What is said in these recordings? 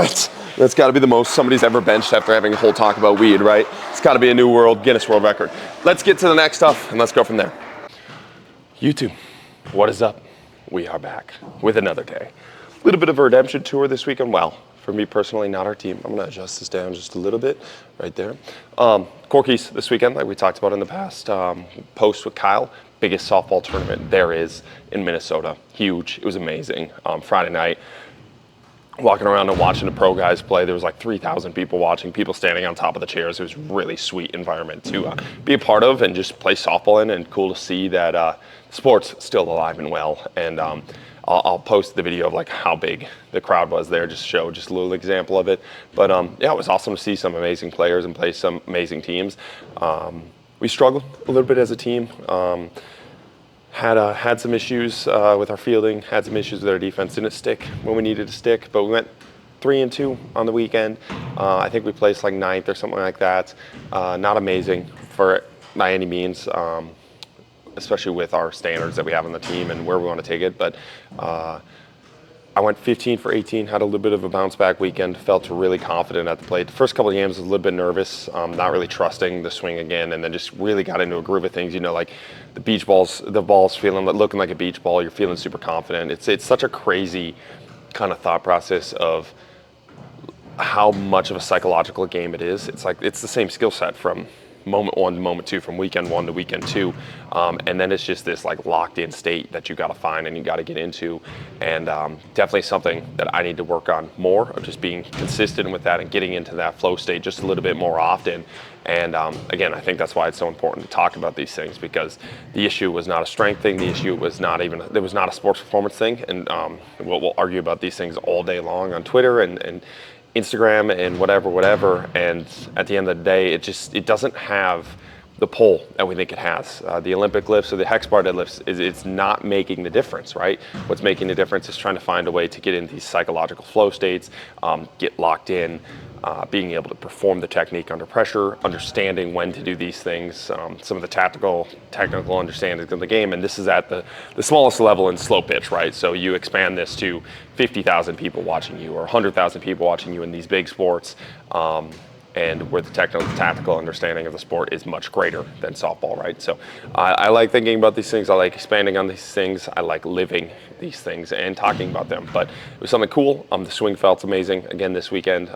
right. That's got to be the most somebody's ever benched after having a whole talk about weed, right? It's got to be a new world, Guinness World Record. Let's get to the next stuff and let's go from there. YouTube, what is up? We are back with another day. A little bit of a redemption tour this weekend. Well, for me personally, not our team. I'm going to adjust this down just a little bit right there. Corky's this weekend, like we talked about in the past. Post with Kyle, biggest softball tournament there is in Minnesota. Huge. It was amazing. Friday night, walking around and watching the pro guys play. There was like 3,000 people watching, people standing on top of the chairs. It was a really sweet environment to be a part of and just play softball in, and cool to see that sport's still alive and well. And I'll post the video of like how big the crowd was there, just show just a little example of it. But yeah, it was awesome to see some amazing players and play some amazing teams. We struggled a little bit as a team. Had some issues with our fielding, had some issues with our defense. Didn't stick when we needed to stick, but we went 3-2 on the weekend. I think we placed like 9th or something like that. Not amazing by any means, especially with our standards that we have on the team and where we want to take it. But I went 15 for 18, had a little bit of a bounce back weekend, felt really confident at the plate. The first couple of games I was a little bit nervous, not really trusting the swing again, and then just really got into a groove of things. You know, like the ball's looking like a beach ball, you're feeling super confident. It's such a crazy kind of thought process of how much of a psychological game it is. It's like, it's the same skill set from moment 1 to moment 2, from weekend 1 to weekend 2, and then it's just this like locked in state that you got to find and you got to get into, and definitely something that I need to work on more, of just being consistent with that and getting into that flow state just a little bit more often. And again, I think that's why it's so important to talk about these things, because the issue was not a strength thing. The issue was not a sports performance thing, and we'll argue about these things all day long on Twitter and Instagram and whatever, and at the end of the day, it doesn't have the pull that we think it has. The Olympic lifts or the hex bar deadlifts, it's not making the difference, right? What's making the difference is trying to find a way to get into these psychological flow states, get locked in, being able to perform the technique under pressure, understanding when to do these things, some of the technical understandings of the game. And this is at the smallest level in slow pitch, right? So you expand this to 50,000 people watching you or 100,000 people watching you in these big sports, and where the tactical understanding of the sport is much greater than softball, right? So I like thinking about these things. I like expanding on these things. I like living these things and talking about them. But it was something cool. The swing felt amazing again this weekend.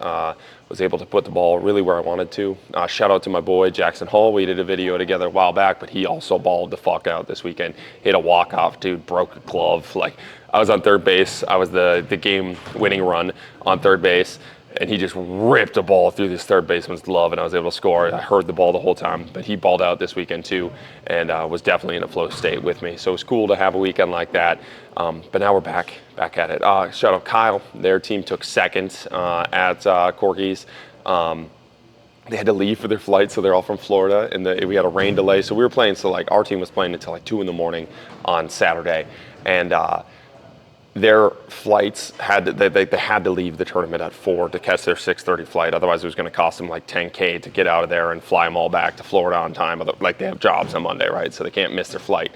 Was able to put the ball really where I wanted to. Shout out to my boy Jackson Hall. We did a video together a while back, but he also balled the fuck out this weekend. Hit a walk-off, dude, broke a glove. Like, I was on third base. I was the game-winning run on third base, and he just ripped a ball through this third baseman's glove, and I was able to score. I heard the ball the whole time, but he balled out this weekend too, and was definitely in a flow state with me. So it was cool to have a weekend like that. But now we're back at it. Shout out Kyle. Their team took second at Corky's. They had to leave for their flight, so they're all from Florida, and we had a rain delay. So we were playing, so like our team was playing until like 2 a.m. on Saturday, and their flights they had to leave the tournament at 4 to catch their 6:30 flight. Otherwise, it was going to cost them like $10K to get out of there and fly them all back to Florida on time. Like, they have jobs on Monday, right? So they can't miss their flight.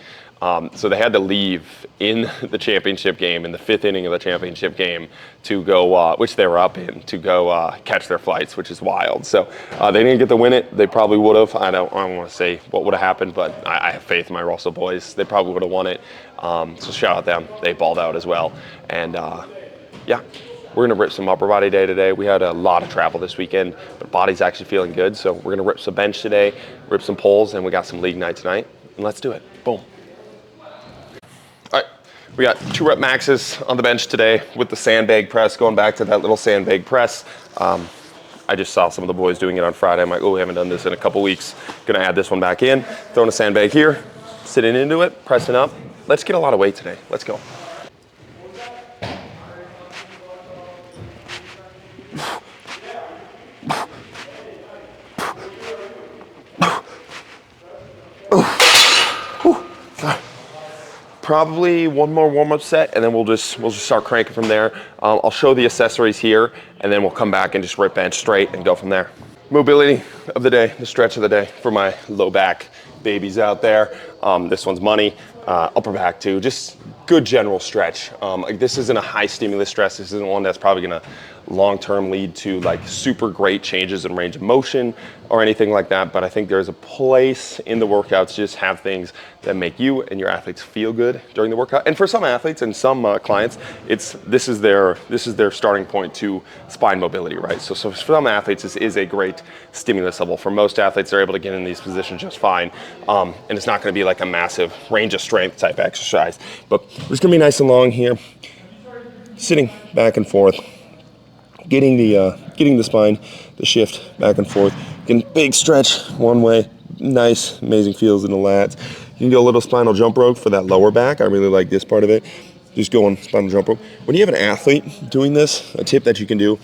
So they had to leave in the championship game, in the 5th inning of the championship game, to go, which they were up in, to go catch their flights, which is wild. So they didn't get to win it. They probably would have. I don't want to say what would have happened, but I have faith in my Russell boys. They probably would have won it. So shout out them. They balled out as well. And yeah, we're going to rip some upper body day today. We had a lot of travel this weekend, but body's actually feeling good. So we're going to rip some bench today, rip some pulls, and we got some league night tonight. And let's do it. Boom. All right, we got 2 rep maxes on the bench today with the sandbag press, going back to that little sandbag press. I just saw some of the boys doing it on Friday. I'm like, oh, we haven't done this in a couple weeks. Gonna add this one back in, throwing a sandbag here, sitting into it, pressing up. Let's get a lot of weight today. Let's go. Probably one more warm-up set, and then we'll just start cranking from there. I'll show the accessories here, and then we'll come back and just rip bench straight and go from there. Mobility of the day, the stretch of the day for my low back babies out there. This one's money, upper back too, just good general stretch. This isn't a high stimulus stress. This isn't one that's probably gonna long-term lead to like super great changes in range of motion or anything like that, but I think there's a place in the workouts to just have things that make you and your athletes feel good during the workout. And for some athletes and some clients, this is their starting point to spine mobility, right? So for some athletes, this is a great stimulus level. For most athletes, they're able to get in these positions just fine, and it's not going to be like a massive range of strength type exercise. But we're just going to be nice and long here, sitting back and forth, getting the spine to shift back and forth, getting big stretch one way, nice, amazing feels in the lats. You can do a little spinal jump rope for that lower back. I really like this part of it. Just going spinal jump rope. When you have an athlete doing this, a tip that you can do,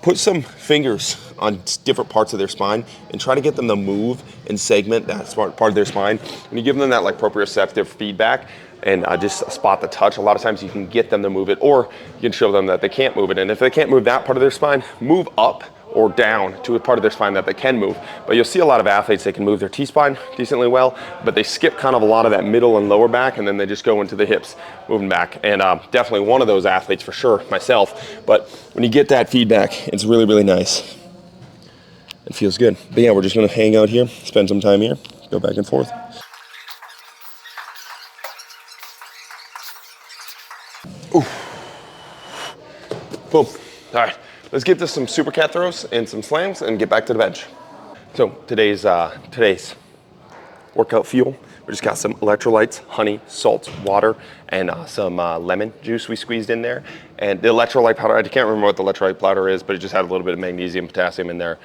put some fingers on different parts of their spine and try to get them to move and segment that part of their spine. When you give them that like proprioceptive feedback, and just spot the touch, a lot of times you can get them to move it, or you can show them that they can't move it. And if they can't move that part of their spine, move up or down to a part of their spine that they can move. But you'll see a lot of athletes, they can move their T-spine decently well, but they skip kind of a lot of that middle and lower back, and then they just go into the hips, moving back. And definitely one of those athletes for sure, myself. But when you get that feedback, it's really, really nice. It feels good. But yeah, we're just gonna hang out here, spend some time here, go back and forth. Ooh. Boom. All right, let's get to some super cat throws and some slams and get back to the bench. So today's workout fuel, we just got some electrolytes, honey, salt, water, and some lemon juice we squeezed in there. And the electrolyte powder, I can't remember what the electrolyte powder is, but it just had a little bit of magnesium, potassium in there.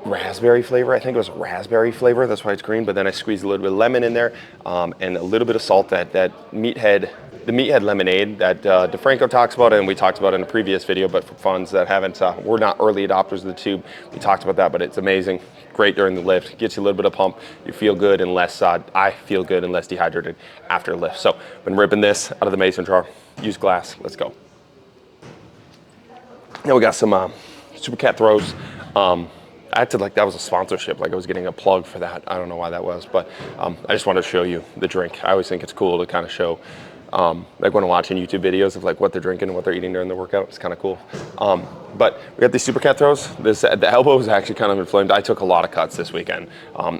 Raspberry flavor, I think it was raspberry flavor, that's why it's green, but then I squeezed a little bit of lemon in there, and a little bit of salt, the meathead lemonade that DeFranco talks about, and we talked about in a previous video, but for funds that haven't, we're not early adopters of the tube, we talked about that, but it's amazing, great during the lift, gets you a little bit of pump, you feel good and less, I feel good and less dehydrated after a lift. So, been ripping this out of the mason jar, use glass, let's go. Now we got some super cat throws. I acted like that was a sponsorship, like I was getting a plug for that. I don't know why that was, but I just wanted to show you the drink. I always think it's cool to kind of show, like when I'm watching YouTube videos of like what they're drinking and what they're eating during the workout. It's kind of cool. But we got these super cat throws. The elbow is actually kind of inflamed. I took a lot of cuts this weekend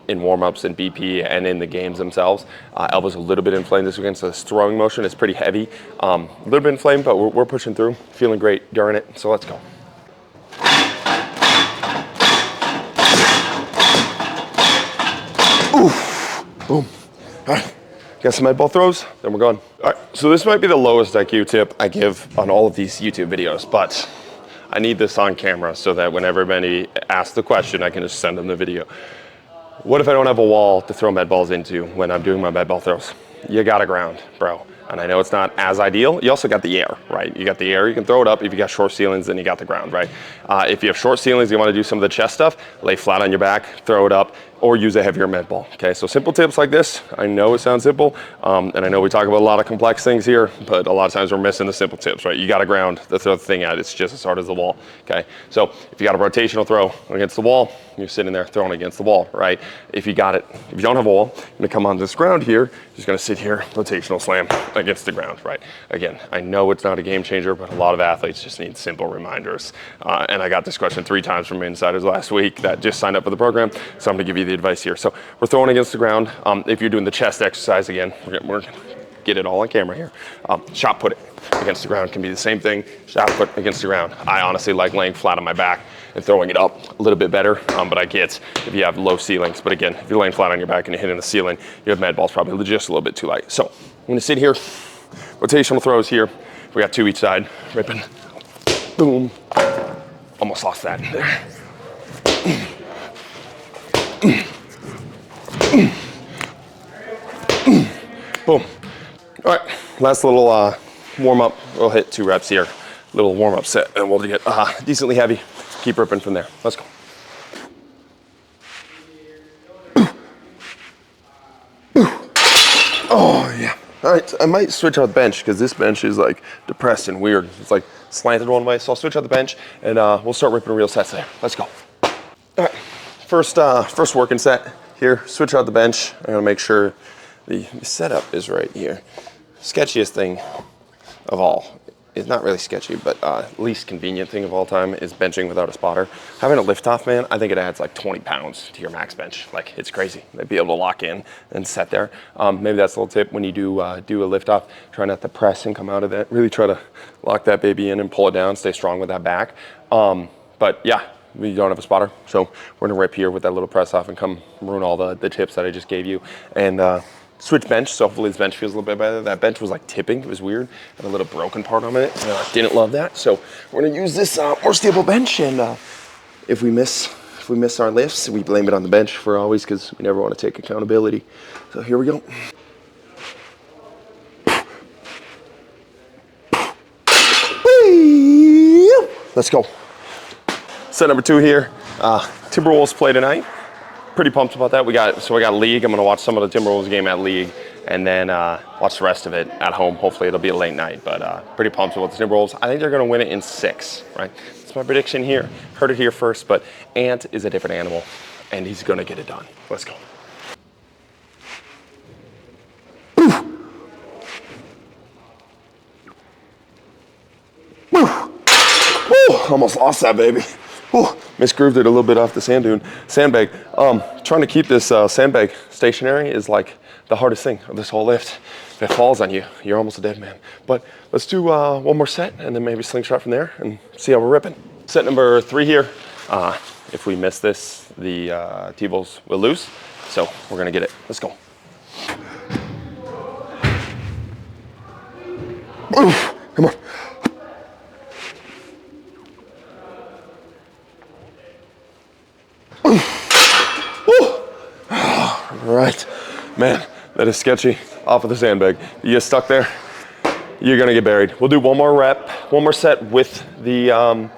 in warm-ups and BP and in the games themselves. Elbow's a little bit inflamed this weekend, so this throwing motion is pretty heavy. A little bit inflamed, but we're pushing through, feeling great during it, so let's go. Oof. Boom. All right. Got some med ball throws, then we're going. All right, so this might be the lowest IQ tip I give on all of these YouTube videos, but I need this on camera so that when everybody asks the question, I can just send them the video. What if I don't have a wall to throw med balls into when I'm doing my med ball throws? You gotta ground, bro. And I know it's not as ideal. You also got the air, right? You got the air, you can throw it up. If you got short ceilings, then you got the ground, right? If you have short ceilings, you wanna do some of the chest stuff, lay flat on your back, throw it up, or use a heavier med ball, okay? So simple tips like this, I know it sounds simple, and I know we talk about a lot of complex things here, but a lot of times we're missing the simple tips, right? You gotta ground to throw the thing out. It's just as hard as the wall, okay? So if you got a rotational throw against the wall, you're sitting there throwing against the wall, right? If you got it, if you don't have a wall, you're gonna come on this ground here, you're just gonna sit here, rotational slam against the ground, right? Again, I know it's not a game changer, but a lot of athletes just need simple reminders. And I got this question 3 times from insiders last week that just signed up for the program, so I'm gonna give you the advice here. So we're throwing against the ground. If you're doing the chest exercise again, we're gonna get it all on camera here. Shot put it against the ground can be the same thing. Shot put against the ground. I honestly like laying flat on my back and throwing it up a little bit better, but I get if you have low ceilings. But again, if you're laying flat on your back and you're hitting the ceiling, your med ball's probably just a little bit too light. So I'm gonna sit here, rotational throws here. We got 2 each side, ripping, boom. Almost lost that there. Boom. All right, last little warm up. We'll hit 2 reps here. Little warm up set, and we'll get decently heavy. Keep ripping from there. Let's go. Oh yeah. All right, I might switch out the bench because this bench is like depressed and weird. It's like slanted one way, so I'll switch out the bench and we'll start ripping real sets there. Let's go. All right, first working set here. Switch out the bench. I'm gonna make sure the setup is right here. Sketchiest thing of all is not really sketchy, but least convenient thing of all time is benching without a spotter. Having a lift off, man, I think it adds like 20 pounds to your max bench. Like, it's crazy. They'd be able to lock in and set there. Maybe that's a little tip when you do a lift off. Try not to press and come out of that. Really try to lock that baby in and pull it down. Stay strong with that back. But yeah, we don't have a spotter, so we're gonna rip here with that little press off and come ruin all the tips that I just gave you. And switch bench, so hopefully this bench feels a little bit better. That bench was like tipping, it was weird. Had a little broken part on it, and I didn't love that. So we're gonna use this more stable bench, and if we miss our lifts, we blame it on the bench for always, because we never wanna take accountability. So here we go. Let's go. Set number 2 here. Timberwolves play tonight. Pretty pumped about that. We got league. I'm gonna watch some of the Timberwolves game at league, and then watch the rest of it at home. Hopefully it'll be a late night, but pretty pumped about the Timberwolves. I think they're gonna win it in 6, right? That's my prediction here. Heard it here first, but Ant is a different animal, and he's gonna get it done. Let's go. Almost lost that baby. Misgrooved it a little bit off the sandbag. Trying to keep this sandbag stationary is like the hardest thing of this whole lift. If it falls on you, you're almost a dead man. But let's do one more set and then maybe slingshot from there and see how we're ripping. Set number 3 here. If we miss this, the T-Bulls will lose. So we're gonna get it. Let's go. Come on. All right, man, that is sketchy. Off of the sandbag. You get stuck there, you're gonna get buried. We'll do one more set with the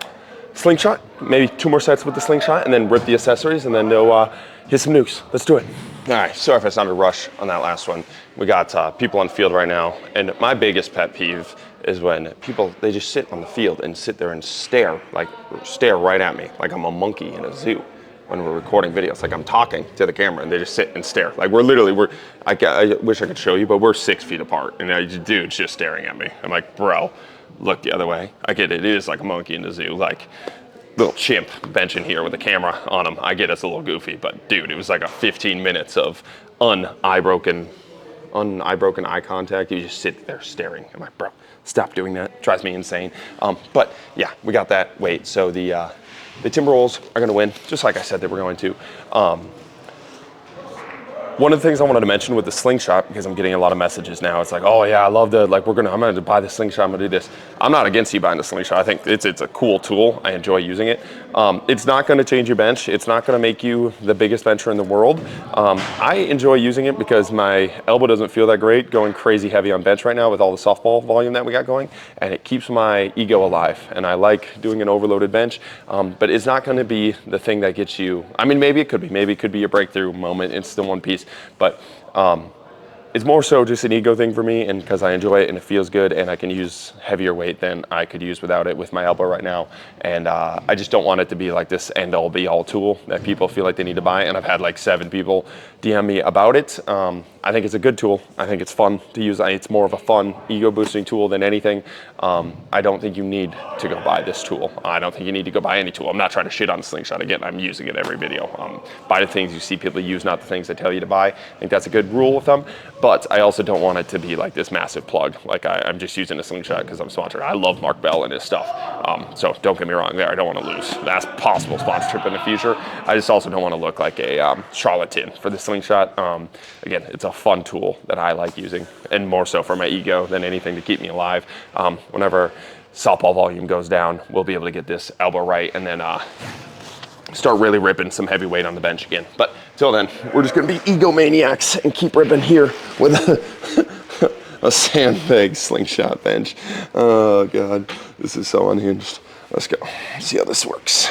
slingshot, maybe 2 more sets with the slingshot, and then rip the accessories, and then go hit some nukes. Let's do it. All right, sorry if I sounded rushed on that last one. We got people on the field right now, and my biggest pet peeve is when people, they just sit on the field and sit there and stare right at me, like I'm a monkey in a zoo. When we're recording videos, like I'm talking to the camera and they just sit and stare. Like I wish I could show you, but we're 6 feet apart and dude's just staring at me. I'm like, bro, look the other way. I get it, it is like a monkey in the zoo, like little chimp benching here with a camera on him. I get it's a little goofy, but dude, it was like a 15 minutes of eye broken eye contact. You just sit there staring. I'm like, bro, stop doing that. It drives me insane. But yeah, we got that weight. So the Timberwolves are going to win, just like I said they were going to. One of the things I wanted to mention with the slingshot, because I'm getting a lot of messages now, it's like, oh yeah, I love I'm going to buy the slingshot, I'm going to do this. I'm not against you buying the slingshot. I think it's a cool tool. I enjoy using it. It's not going to change your bench. It's not going to make you the biggest bencher in the world. I enjoy using it because my elbow doesn't feel that great going crazy heavy on bench right now with all the softball volume that we got going, and it keeps my ego alive, and I like doing an overloaded bench, but it's not going to be the thing that gets you, I mean, maybe it could be a breakthrough moment. It's still one piece, but it's more so just an ego thing for me, and because I enjoy it and it feels good, and I can use heavier weight than I could use without it with my elbow right now. And I just don't want it to be like this end-all be-all tool that people feel like they need to buy. And I've had like 7 people DM me about it. I think it's a good tool. I think it's fun to use. It's more of a fun ego-boosting tool than anything. I don't think you need to go buy this tool. I don't think you need to go buy any tool. I'm not trying to shit on the Slingshot. Again, I'm using it every video. Buy the things you see people use, not the things they tell you to buy. I think that's a good rule of thumb. But I also don't want it to be like this massive plug. Like I'm just using a Slingshot because I'm sponsored. I love Mark Bell and his stuff. So don't get me wrong there. I don't want to lose that possible sponsorship in the future. I just also don't want to look like a charlatan for the Slingshot. Again, it's a fun tool that I like using, and more so for my ego than anything to keep me alive. Whenever softball volume goes down, we'll be able to get this elbow right and then start really ripping some heavy weight on the bench again. But till then, we're just gonna be egomaniacs and keep ripping here with a sandbag Slingshot bench. Oh God, this is so unhinged. Let's go, see how this works.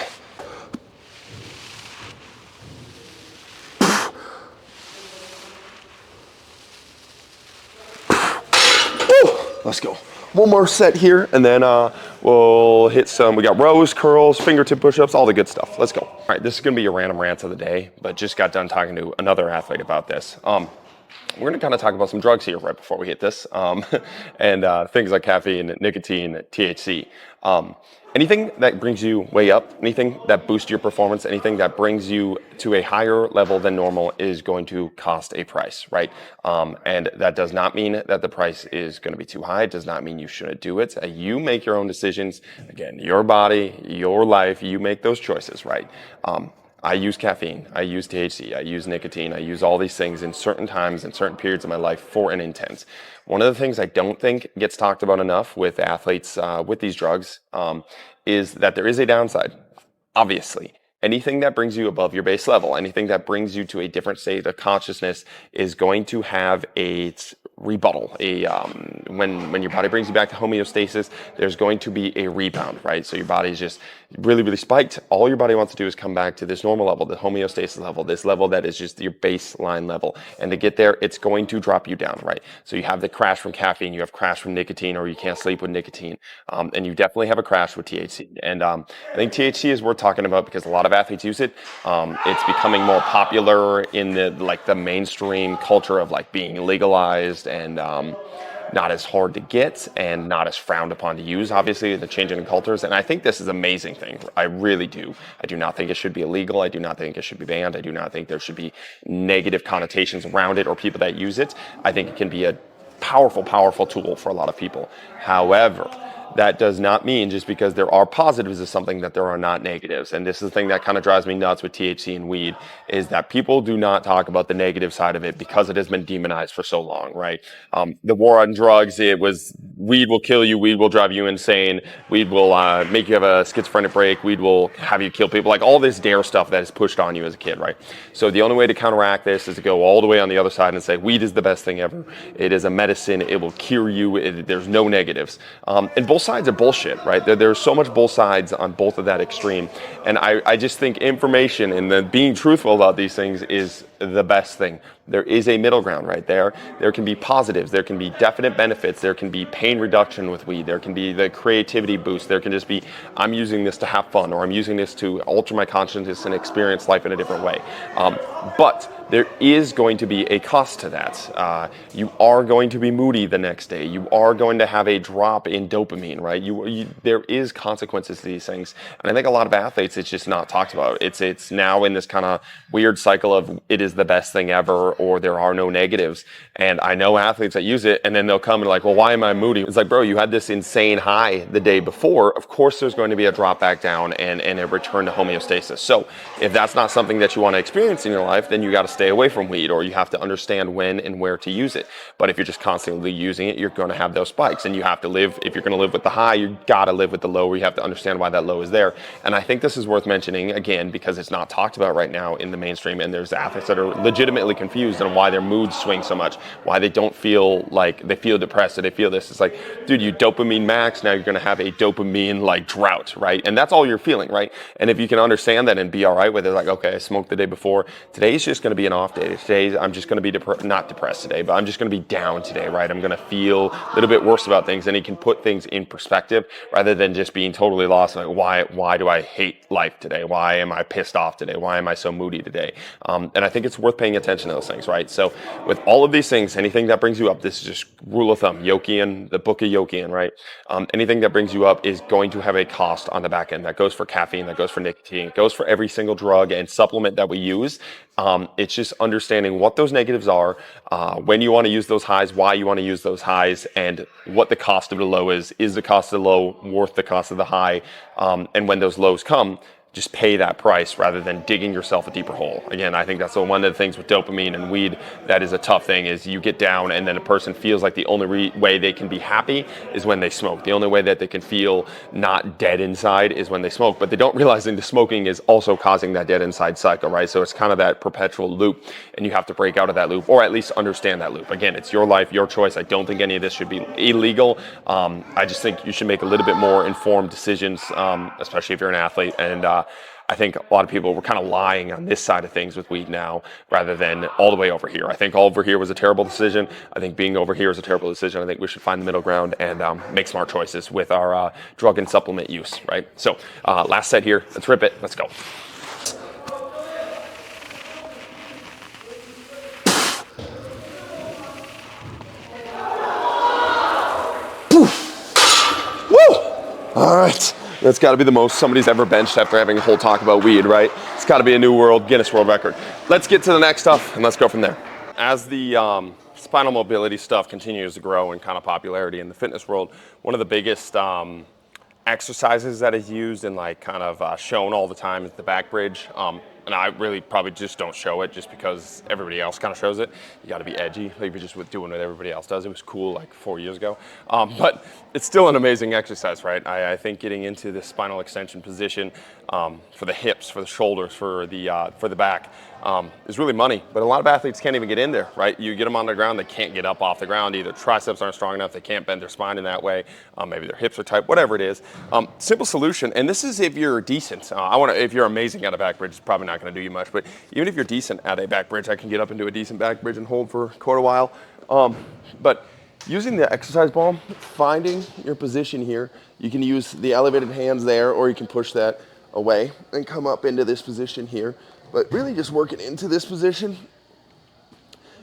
Let's go. One more set here, and then we'll hit some, we got rows, curls, fingertip push-ups, all the good stuff. Let's go. All right, this is gonna be your random rant of the day, but just got done talking to another athlete about this. we're going to kind of talk about some drugs here right before we hit this, and things like caffeine, nicotine, THC. Anything that brings you way up, anything that boosts your performance, anything that brings you to a higher level than normal is going to cost a price, right? And that does not mean that the price is going to be too high. It does not mean you shouldn't do it. You make your own decisions. Again, your body, your life, you make those choices, right? I use caffeine, I use THC, I use nicotine, I use all these things in certain times and certain periods of my life for an intent. One of the things I don't think gets talked about enough with athletes with these drugs is that there is a downside, obviously. Anything that brings you above your base level, anything that brings you to a different state of consciousness is going to have a rebuttal. When your body brings you back to homeostasis, there's going to be a rebound, right? So your body's just really, really spiked. All your body wants to do is come back to this normal level, the homeostasis level, this level that is just your baseline level. And to get there, it's going to drop you down, right? So you have the crash from caffeine, you have crash from nicotine, or you can't sleep with nicotine. And you definitely have a crash with THC. And I think THC is worth talking about because a lot of athletes use it. It's becoming more popular in the mainstream culture of being legalized and not as hard to get and not as frowned upon to use, obviously, the changing in cultures. And I think this is an amazing thing. I really do. I do not think it should be illegal. I do not think it should be banned. I do not think there should be negative connotations around it or people that use it. I think it can be a powerful, powerful tool for a lot of people. However, that does not mean just because there are positives of something that there are not negatives. And this is the thing that kind of drives me nuts with THC and weed is that people do not talk about the negative side of it because it has been demonized for so long, right? The war on drugs, it was weed will kill you, weed will drive you insane, weed will make you have a schizophrenic break, weed will have you kill people, all this dare stuff that is pushed on you as a kid, right? So the only way to counteract this is to go all the way on the other side and say weed is the best thing ever. It is a medicine. It will cure you. There's no negatives. And both sides are bullshit, right? There's so much both sides on both of that extreme. And I just think information and then being truthful about these things is the best thing. There is a middle ground right there. There can be positives. There can be definite benefits. There can be pain reduction with weed. There can be the creativity boost. There can just be, I'm using this to have fun, or I'm using this to alter my consciousness and experience life in a different way. But there is going to be a cost to that. You are going to be moody the next day. You are going to have a drop in dopamine, right? There is consequences to these things. And I think a lot of athletes, it's just not talked about. It's now in this kind of weird cycle of it is the best thing ever, or there are no negatives. And I know athletes that use it and then they'll come and well, why am I moody? It's bro, you had this insane high the day before. Of course, there's going to be a drop back down and a return to homeostasis. So if that's not something that you want to experience in your life, then you got to stay away from weed, or you have to understand when and where to use it. But if you're just constantly using it, you're going to have those spikes, and you have to live, if you're going to live with the high, you got to live with the low, where you have to understand why that low is there. And I think this is worth mentioning again because it's not talked about right now in the mainstream, and there's athletes that are legitimately confused on why their moods swing so much, why they don't feel like they feel depressed, or they feel this. It's dude, you dopamine max, now you're going to have a dopamine drought, right? And that's all you're feeling, right? And if you can understand that and be all right with it, okay, I smoked the day before, today's just going to be an off day. Today, I'm just going to be not depressed today, but I'm just going to be down today, right? I'm going to feel a little bit worse about things, and he can put things in perspective rather than just being totally lost. Why do I hate life today? Why am I pissed off today? Why am I so moody today? And I think it's worth paying attention to those things, right? So with all of these things, anything that brings you up, this is just rule of thumb, Yokian, the book of Yokian, right? Anything that brings you up is going to have a cost on the back end. That goes for caffeine, that goes for nicotine, it goes for every single drug and supplement that we use. It's just understanding what those negatives are, when you want to use those highs, why you want to use those highs, and what the cost of the low is. Is the cost of the low worth the cost of the high? And when those lows come, just pay that price rather than digging yourself a deeper hole. Again, I think that's one of the things with dopamine and weed that is a tough thing, is you get down and then a person feels like the only way they can be happy is when they smoke. The only way that they can feel not dead inside is when they smoke, but they don't realize that the smoking is also causing that dead inside cycle, right? So it's kind of that perpetual loop, and you have to break out of that loop, or at least understand that loop. Again, it's your life, your choice. I don't think any of this should be illegal. I just think you should make a little bit more informed decisions, especially if you're an athlete. And I think a lot of people were kind of lying on this side of things with weed now rather than all the way over here. I think all over here was a terrible decision. I think being over here is a terrible decision. I think we should find the middle ground and make smart choices with our drug and supplement use, right? So last set here. Let's rip it. Let's go. right, that's got to be the most somebody's ever benched after having a whole talk about weed, right? It's got to be a new Guinness World Record. Let's get to the next stuff and let's go from there. As the spinal mobility stuff continues to grow in kind of popularity in the fitness world, one of the biggest exercises that is used and like kind of shown all the time is the back bridge. And I really probably just don't show it just because everybody else kind of shows it. You got to be edgy, maybe just with doing what everybody else does. It was cool like 4 years ago, but it's still an amazing exercise, right? I think getting into the spinal extension position for the hips, for the shoulders, for the back is really money. But a lot of athletes can't even get in there, right? You get them on the ground, they can't get up off the ground. Either triceps aren't strong enough, they can't bend their spine in that way. Maybe their hips are tight, whatever it is. Simple solution, and this is if you're decent. If you're amazing at a back bridge, it's probably not going to do you much. But even if you're decent at a back bridge, I can get up into a decent back bridge and hold for quite a while. But using the exercise ball, finding your position here, you can use the elevated hands there, or you can push that away and come up into this position here. But really just working into this position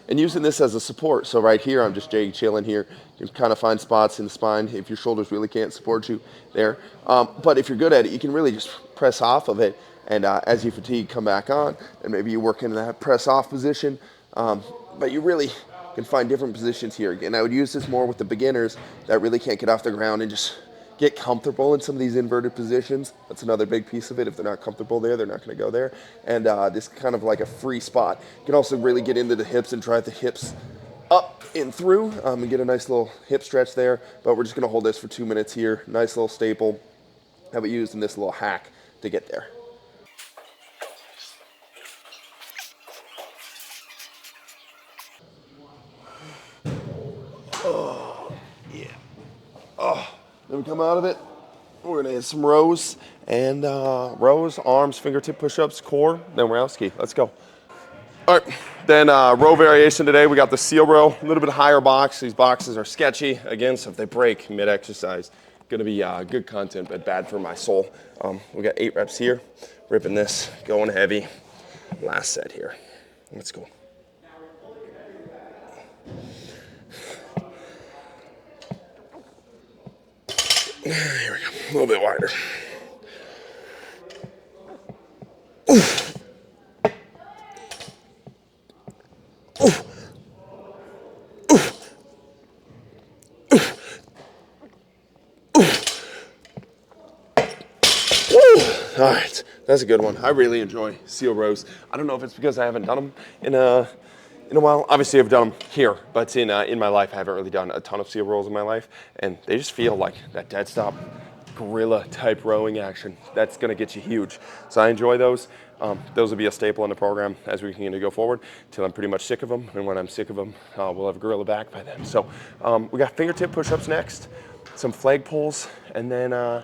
and using this as a support. So right here, I'm just chilling here. You can kind of find spots in the spine if your shoulders really can't support you there. But if you're good at it, you can really just press off of it. And as you fatigue, come back on, and maybe you work into that press off position. But you really can find different positions here. Again, I would use this more with the beginners that really can't get off the ground and just get comfortable in some of these inverted positions. That's another big piece of it. If they're not comfortable there, they're not going to go there. And this kind of like a free spot. You can also really get into the hips and drive the hips up and through and get a nice little hip stretch there. But we're just going to hold this for 2 minutes here. Nice little staple that we used in this little hack to get there. Oh, yeah. Oh, then we come out of it. We're gonna hit some rows and rows, arms, fingertip push-ups, core, then round ski. Let's go. All right, then row variation today. We got the seal row, a little bit higher box. These boxes are sketchy. Again, so if they break mid-exercise, gonna be good content, but bad for my soul. We got 8 reps here, ripping this, going heavy. Last set here. Let's go. Here we go, a little bit wider. Oof. Oof. Oof. Oof. Oof. All right, that's a good one. I really enjoy seal rows. I don't know if it's because I haven't done them in a while. Obviously, I've done them here, but in my life, I haven't really done a ton of seal rolls in my life, and they just feel like that dead stop gorilla type rowing action. That's going to get you huge. So I enjoy those. Those will be a staple in the program as we continue to go forward until I'm pretty much sick of them, and when I'm sick of them, we'll have a gorilla back by then. So we got fingertip push-ups next, some flag pulls, and then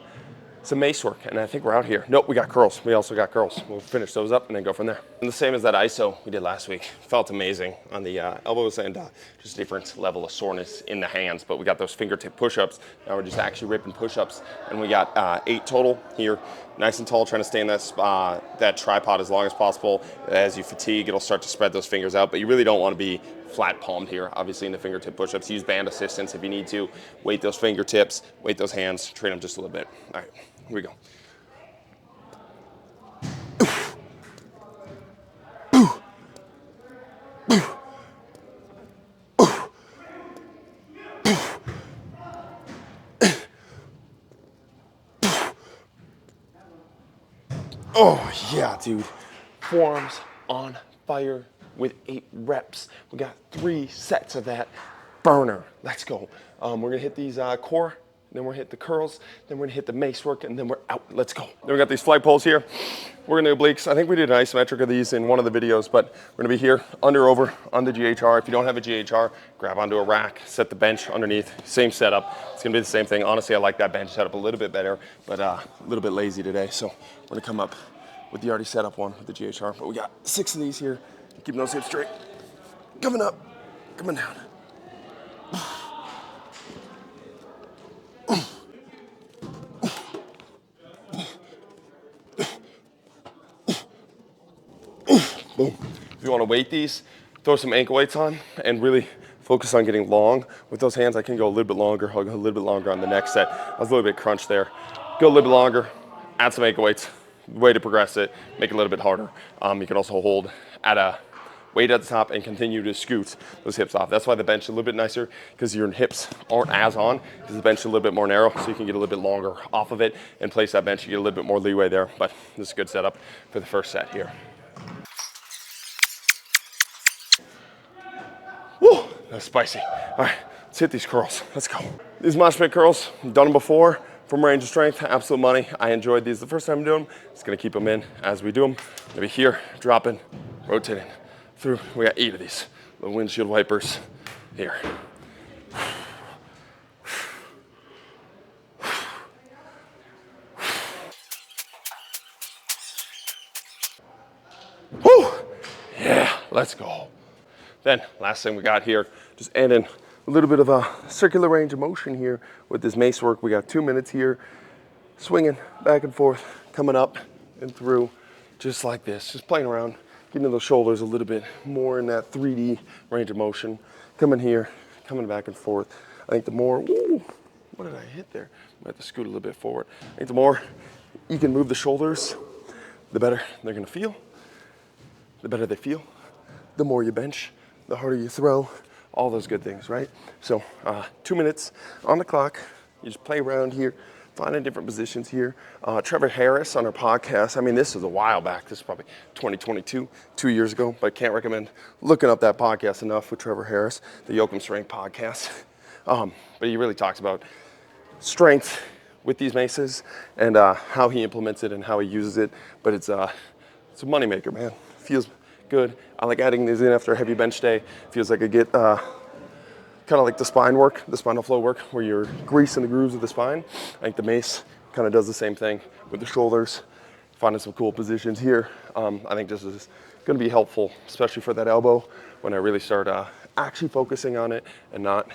some mace work, and I think we're out here. Nope, we got curls. We also got curls. We'll finish those up and then go from there. And the same as that ISO we did last week. Felt amazing on the elbows and just a different level of soreness in the hands, but we got those fingertip push-ups. Now we're just actually ripping push-ups, and we got 8 total here. Nice and tall, trying to stay in that tripod as long as possible. As you fatigue, it'll start to spread those fingers out, but you really don't want to be flat palmed here, obviously in the fingertip push-ups. Use band assistance if you need to. Weight those fingertips, weight those hands, train them just a little bit. All right. Here we go. Oh, yeah, dude. Forearms on fire with 8 reps. We got 3 sets of that burner. Let's go. We're going to hit these core. Then we're gonna hit the curls, then we're gonna hit the mace work, and then we're out. Let's go. Then we got these flag pulls here. We're gonna do obliques. I think we did an isometric of these in one of the videos, but we're gonna be here, under, over, on the GHR. If you don't have a GHR, grab onto a rack, set the bench underneath, same setup. It's gonna be the same thing. Honestly, I like that bench setup a little bit better, but a little bit lazy today. So we're gonna come up with the already set up one with the GHR. But we got 6 of these here. Keeping those hips straight. Coming up, coming down. Boom. If you want to weight these, throw some ankle weights on and really focus on getting long. With those hands, I can go a little bit longer. I'll go a little bit longer on the next set. I was a little bit crunched there. go a little bit longer, add some ankle weights, way to progress it, make it a little bit harder. You can also hold at a weight at the top and continue to scoot those hips off. That's why the bench is a little bit nicer, because your hips aren't as on, because the bench is a little bit more narrow, so you can get a little bit longer off of it and place that bench. You get a little bit more leeway there, but this is a good setup for the first set here. Woo, that's spicy. All right, let's hit these curls. Let's go. These mosh pit curls, I've done them before from range of strength, absolute money. I enjoyed these the first time I'm doing them. Just gonna keep them in as we do them. Maybe here, dropping, rotating through. We got 8 of these little windshield wipers here. Woo! Yeah, let's go. Then, last thing we got here, just adding a little bit of a circular range of motion here with this mace work. We got 2 minutes here, swinging back and forth, coming up and through, just like this, just playing around, getting those shoulders a little bit more in that 3D range of motion. Coming here, coming back and forth. I think the more, ooh, what did I hit there? I have to scoot a little bit forward. I think the more you can move the shoulders, the better they're gonna feel. The better they feel, the more you bench, the harder you throw, all those good things, right? So 2 minutes on the clock. You just play around here, finding different positions here. Trevor Harris on our podcast, I mean, this is a while back. This is probably 2022, 2 years ago, but can't recommend looking up that podcast enough with Trevor Harris, the Yoakum Strength podcast. But he really talks about strength with these maces and how he implements it and how he uses it. But it's a moneymaker, man. Feels good. I like adding these in after a heavy bench day. Feels like I get kind of like the spine work, the spinal flow work, where you're greasing the grooves of the spine. I think the mace kind of does the same thing with the shoulders, finding some cool positions here. I think this is going to be helpful, especially for that elbow, when I really start actually focusing on it and not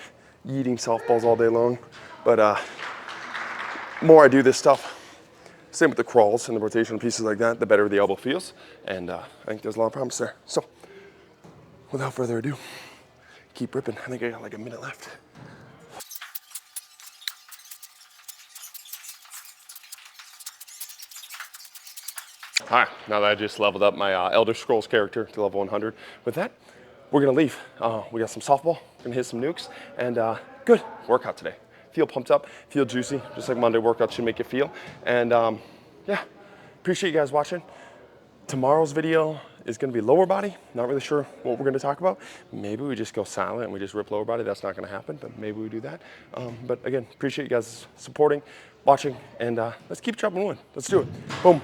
eating softballs all day long. But more I do this stuff, same with the crawls and the rotational pieces like that, the better the elbow feels. And I think there's a lot of promise there. So without further ado, keep ripping. I think I got like a minute left. All right, now that I just leveled up my Elder Scrolls character to level 100, with that, we're gonna leave. We got some softball, gonna hit some nukes, and good workout today. Feel pumped up, feel juicy, just like Monday workout should make you feel. And yeah, appreciate you guys watching. Tomorrow's video is gonna be lower body. Not really sure what we're gonna talk about. Maybe we just go silent and we just rip lower body. That's not gonna happen, but maybe we do that. But again, appreciate you guys supporting, watching, and let's keep chopping wood. Let's do it. Boom.